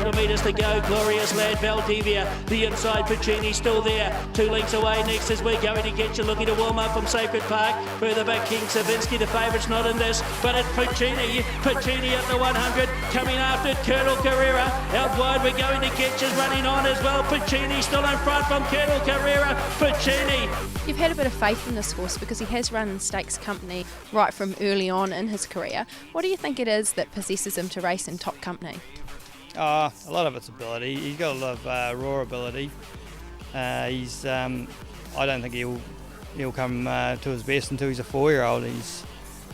200 metres to go. Glorious Lad, Valdivia, the inside, Puccini still there. 2 lengths away next as we're going to get you, looking to warm up from Sacred Park. Further back, King Savinsky, the favourite's not in this, but it's Puccini. Puccini at the 100, coming after it, Colonel Carrera. Out wide, we're going to get you, running on as well. Puccini still in front from Colonel Carrera. Puccini. You've had a bit of faith in this horse because he has run stakes company right from early on in his career. What do you think it is that possesses him to race in top company? A lot of it's ability. He's got a lot of raw ability. I don't think he'll come to his best until he's a 4-year-old.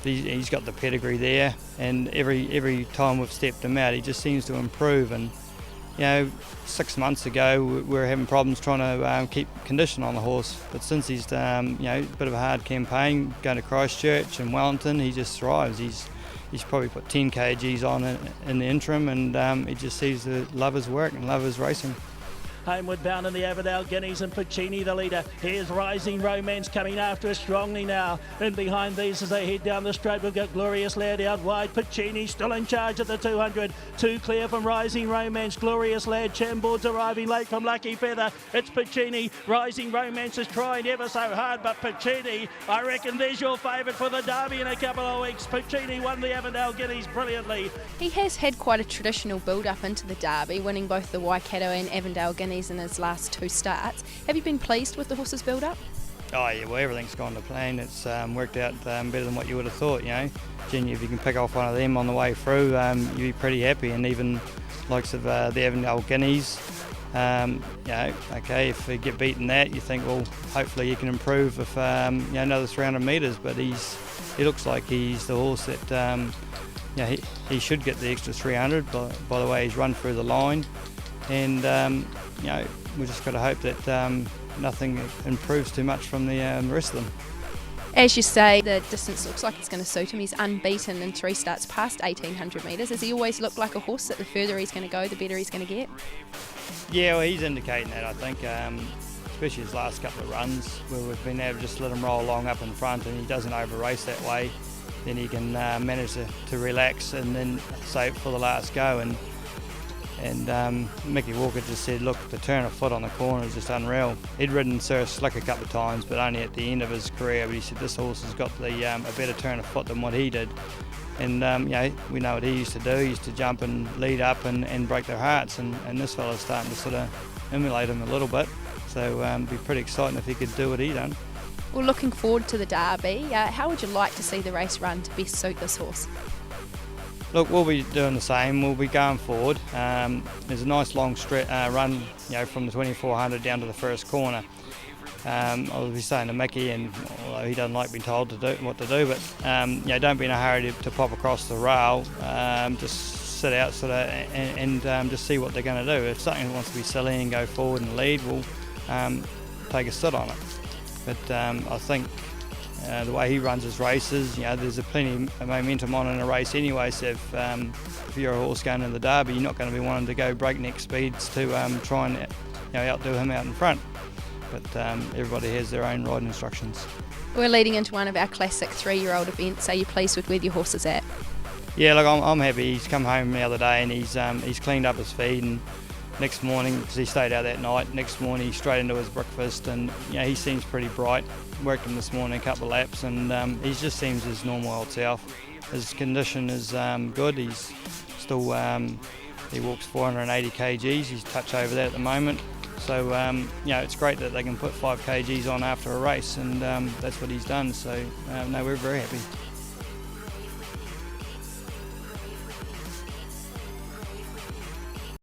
He's got the pedigree there, and every time we've stepped him out, he just seems to improve. And 6 months ago we were having problems trying to keep condition on the horse, but since he's a bit of a hard campaign, going to Christchurch and Wellington, he just thrives. He's probably put 10 kgs on in the interim, and he just seems to love his work and love his racing. Homeward bound in the Avondale Guineas, and Puccini the leader. Here's Rising Romance coming after us strongly now. And behind these as they head down the straight, we've got Glorious Lad out wide. Puccini still in charge at the 200. 2 clear from Rising Romance. Glorious Lad, Chambord's arriving late from Lucky Feather. It's Puccini. Rising Romance is trying ever so hard, but Puccini, I reckon there's your favourite for the Derby in a couple of weeks. Puccini won the Avondale Guineas brilliantly. He has had quite a traditional build-up into the Derby, winning both the Waikato and Avondale Guineas in his last 2 starts. Have you been pleased with the horse's build-up? Oh yeah, well, everything's gone to plan. It's worked out better than what you would have thought. Generally, if you can pick off one of them on the way through, you'd be pretty happy. And even likes of the Avondale Guineas, okay, if you get beaten that, you think, well, hopefully you can improve with another 300 metres. But he looks like he's the horse that he should get the extra 300 by the way he's run through the line. And we've just got to hope that nothing improves too much from the rest of them. As you say, the distance looks like it's going to suit him. He's unbeaten in 3 starts past 1,800 metres. Has he always looked like a horse that the further he's going to go, the better he's going to get? Yeah, well, he's indicating that, I think, especially his last couple of runs, where we've been able to just let him roll along up in front, and he doesn't over-race that way. Then he can manage to relax and then save it for the last go. And Mickey Walker just said, look, to turn a foot on the corner is just unreal. He'd ridden Sir Slick a couple of times, but only at the end of his career. But he said this horse has got a better turn of foot than what he did. And we know what he used to do. He used to jump and lead up and break their hearts. And this fella's starting to sort of emulate him a little bit. So it'd be pretty exciting if he could do what he done. Well, looking forward to the Derby. How would you like to see the race run to best suit this horse? Look, we'll be doing the same. We'll be going forward. There's a nice long run, from the 2400 down to the first corner. I'll be saying to Mickey, and although he doesn't like being told what to do, but don't be in a hurry to pop across the rail. Just sit out and just see what they're going to do. If something wants to be silly and go forward and lead, we'll take a sit on it. But I think the way he runs his races, there's plenty of momentum on in a race anyway. So if you're a horse going in the Derby, you're not going to be wanting to go breakneck speeds to try and outdo him out in front. But everybody has their own riding instructions. We're leading into one of our classic 3-year-old events. Are you pleased with where your horse is at? Yeah, look, I'm happy. He's come home the other day and he's cleaned up his feed, and next morning, because he stayed out that night, next morning he's straight into his breakfast, and he seems pretty bright. Worked him this morning a couple of laps, and he just seems his normal old self. His condition is good. He's still he walks 480 kgs. He's a touch over that at the moment. So it's great that they can put 5 kgs on after a race, and that's what he's done. So no, we're very happy.